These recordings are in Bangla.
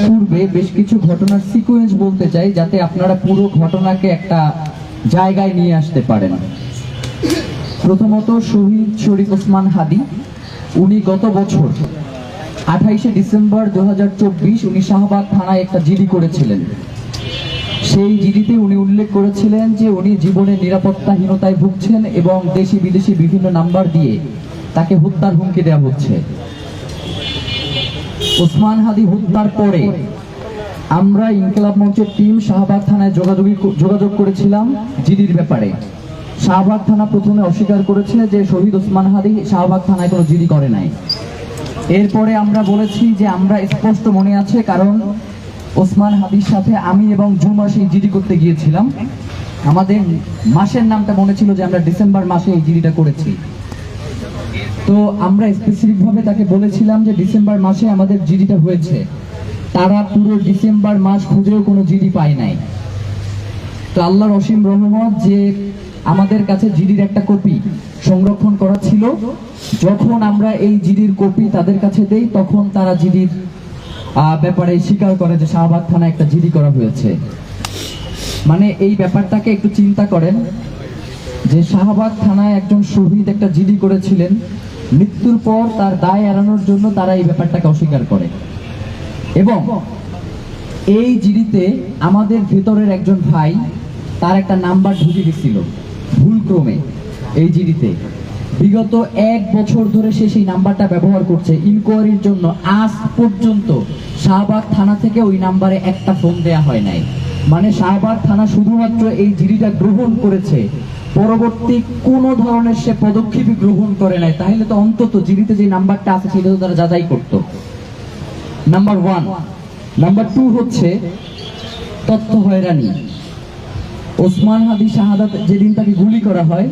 পূর্বে বেশ কিছু ঘটনার সিকোয়েন্স বলতে চাই, যাতে আপনারা পুরো ঘটনাকে একটা জায়গায় নিয়ে আসতে পারেন। প্রথমত, শহীদ শরীফ ওসমান হাদি, উনি গত বছর 28শে ডিসেম্বর 2024 উনি শাহবাগ থানায় একটা জিডি করেছিলেন। সেই জিডিতে উনি উল্লেখ করেছিলেন যে উনি জীবনের নিরাপত্তাহীনতায় ভুগছেন এবং দেশি বিদেশি বিভিন্ন নাম্বার দিয়ে তাকে হত্যার হুমকি দেওয়া হচ্ছে। ওসমান হাদি হত্যার পরে আমরা ইনকিলাব মঞ্চের টিম শাহবাগ থানায় যোগাযোগ করেছিলাম জিডির ব্যাপারে। শাহবাগ থানা প্রথমে অস্বীকার করেছে যে শহীদ ওসমান হাদি শাহবাগ থানায় কোনো জিডি করে নাই। এরপরে আমরা বলেছি যে আমরা স্পষ্ট মনে আছে, কারণ ওসমান হাদির সাথে আমি এবং জুমা সেই জিডি করতে গিয়েছিলাম। আমাদের মাসের নামটা মনে ছিল যে আমরা ডিসেম্বর মাসে এই জিডিটা করেছি। তো আমরা স্পেসিফিকভাবে তাকে বলেছিলাম যে ডিসেম্বর মাসে আমাদের জিডিটা হয়েছে। তারা পুরো ডিসেম্বর মাস খুঁজেও কোনো জিডি পায় নাই। তো আল্লাহর অসীম রহমত যে আমাদের কাছে জিডির একটা কপি সংরক্ষণ করা ছিল। যখন আমরা এই জিডির কপি তাদের কাছে দেই, তখন তারা জিডির ব্যাপারে স্বীকার করে যে শাহবাগ থানায় একটা জিডি করা হয়েছে। মানে এই ব্যাপারটাকে একটু চিন্তা করেন যে শাহবাগ থানায় একজন শহীদ একটা জিডি করেছিলেন, মৃত্যুর পর তার দায় এড়ানোর জন্য তারা এই ব্যাপারটাকে অস্বীকার করে। এবং এই জিডিতে আমাদের ভেতরের একজন ভাই, তার একটা নাম্বার ঢুকে গেছিল ভুলক্রমে এই জিডিতে। বিগত 1 বছর ধরে সে সেই নাম্বারটা ব্যবহার করছে ইনকোয়ারির জন্য। আজ পর্যন্ত শাহবাগ থানা থেকে ওই নাম্বারে একটা ফোন দেয়া হয় নাই। মানে শাহবাগ থানা শুধুমাত্র এই জিডিটা গ্রহণ করেছে, পরবর্তী কোনো ধরনের সে পদক্ষেপই গ্রহণ করে নাই। তাহলে তো অন্তত জিডিতে যে নাম্বারটা আছে সেটা তো তারা যাচাই করতো। নাম্বার 1। নাম্বার 2 হচ্ছে তথ্য হয়রানি। ওসমান হাদি শাহাদাত যেদিন তাকে গুলি করা হয়,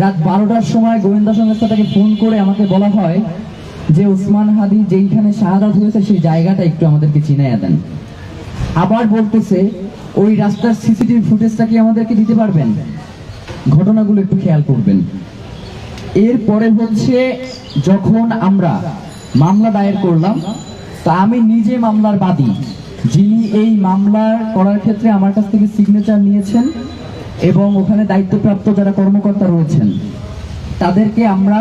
রাত 12টার সময় গোয়েন্দা সংস্থা তাকে ফোন করে আমাকে বলা হয় যে ওসমান হাদি যেইখানে শাহাদাত হয়েছে সেই জায়গাটা একটু আমাদেরকে চিনাইয়া দেন। আবার বলতেছে ওই রাস্তার সিসিটিভি ফুটেজটা কি আমাদেরকে দিতে পারবেন? ঘটনাগুলো একটু খেয়াল করবেন। এরপরে হচ্ছে যখন আমরা মামলা দায়ের করলাম, তা আমি নিজে মামলার বাদী, যিনি এই মামলা করার ক্ষেত্রে আমার কাছ থেকে সিগনেচার নিয়েছেন এবং ওখানে দায়িত্বপ্রাপ্ত যারা কর্মকর্তা রয়েছেন তাদেরকে আমরা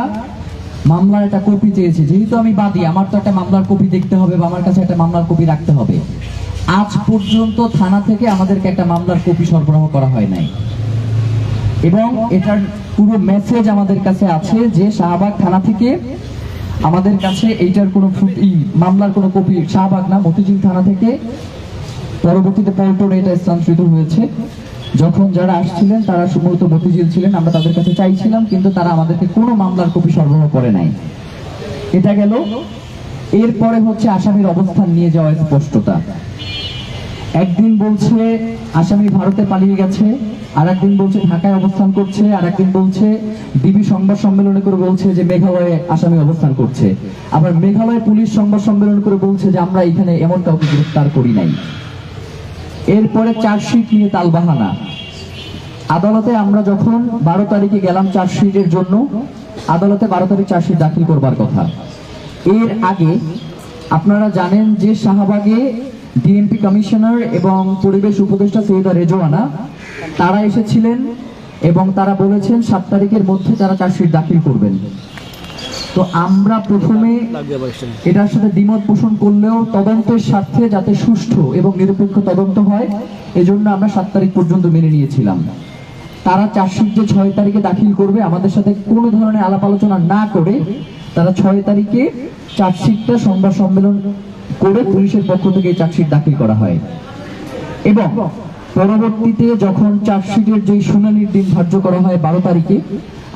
মামলার একটা কপি চেয়েছি। যেহেতু আমি বাদী, আমার তো একটা মামলার কপি দেখতে হবে বা আমার কাছে একটা মামলার কপি রাখতে হবে। আজ পর্যন্ত থানা থেকে আমাদেরকে একটা মামলার কপি সরবরাহ করা হয় নাই। এবং এটার পুরো মেসেজ আমাদের কাছে আছে যে শাহবাগ থানা থেকে আমাদের কাছে এইটার কোনো মামলার কোনো কপি, শাহবাগ না মতিঝিল থানা থেকে পরবর্তীতে পল্টনে এটা স্থানান্তরিত হয়েছে। যখন যারা আসছিলেন তারা মূলত মতিঝিল ছিলেন, আমরা তাদের কাছে চাইছিলাম, কিন্তু তারা আমাদেরকে কোনো মামলার কপি সরবরাহ করে নাই। এটা গেল। এরপরে হচ্ছে আসামির অবস্থান নিয়ে যাওয়ার স্পষ্টতা। একদিন বলছে আসামি ভারতে পালিয়ে গেছে, আর একদিন বলছে ঢাকায় অবস্থান করছে, আর একদিন বলছে ডিবি সংবাদ সম্মেলনে করে বলছে যে মেঘালয়ে আসামি অবস্থান করছে। আবার মেঘালয় পুলিশ সংবাদ সম্মেলন করে বলছে যে আমরা এখানে এমন কাউকে গ্রেফতার করি নাই। এরপরে চার্জশিট নিয়ে তালবাহানা। আদালতে আমরা যখন 12 তারিখে গেলাম চার্জশিটের জন্য, আদালতে 12 তারিখ চার্জশিট দাখিল করবার কথা। এর আগে আপনারা জানেন যে শাহবাগে ডিএমপি কমিশনার এবং পরিবেশ উপদেষ্টা সৈয়দা রেজওয়ানা তারা এসেছিলেন এবং তারা বলেছেন 7 তারিখের মধ্যে তারা চার্জশিট দাখিল করবেন। তো আমরা প্রথমে এটার সাথে দ্বিমত পোষণ করলেও তদন্তের স্বার্থে যাতে সুষ্ঠু এবং নিরপেক্ষ তদন্ত হয় এজন্য আমরা 7 তারিখ পর্যন্ত মেনে নিয়েছিলাম। তারা চার্জশিট যে 6 তারিখে দাখিল করবে, আমাদের সাথে কোনো ধরনের আলাপ আলোচনা না করে তারা 6 তারিখে চার্জশিটটা সংবাদ সম্মেলন করে পুলিশের পক্ষ থেকে চার্জশিট দাখিল করা হয়। এবং পরবর্তীতে যখন চার্জশিটের যে শুনানির দিন ধার্য করা হয় 12 তারিখে,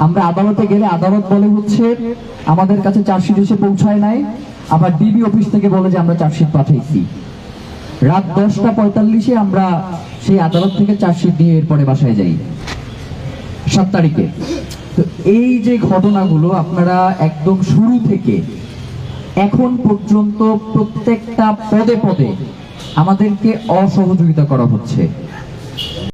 আমরা আদালতে গেলে আদালত বলে হচ্ছে আমাদের কাছে চার্জশিট এসে পৌঁছায় নাই। আবার ডিবি অফিস থেকে বলে যে আমরা চার্জশিট পাঠাইছি। রাত 10:45-এ আমরা সেই আদালত থেকে চার্জশিট নিয়ে এরপরে বাসায় যাই 7 তারিখে। তো এই যে ঘটনাগুলো আপনারা একদম শুরু থেকে এখন পর্যন্ত প্রত্যেকটা পদে পদে আমাদেরকে অসহযোগিতা করা হচ্ছে।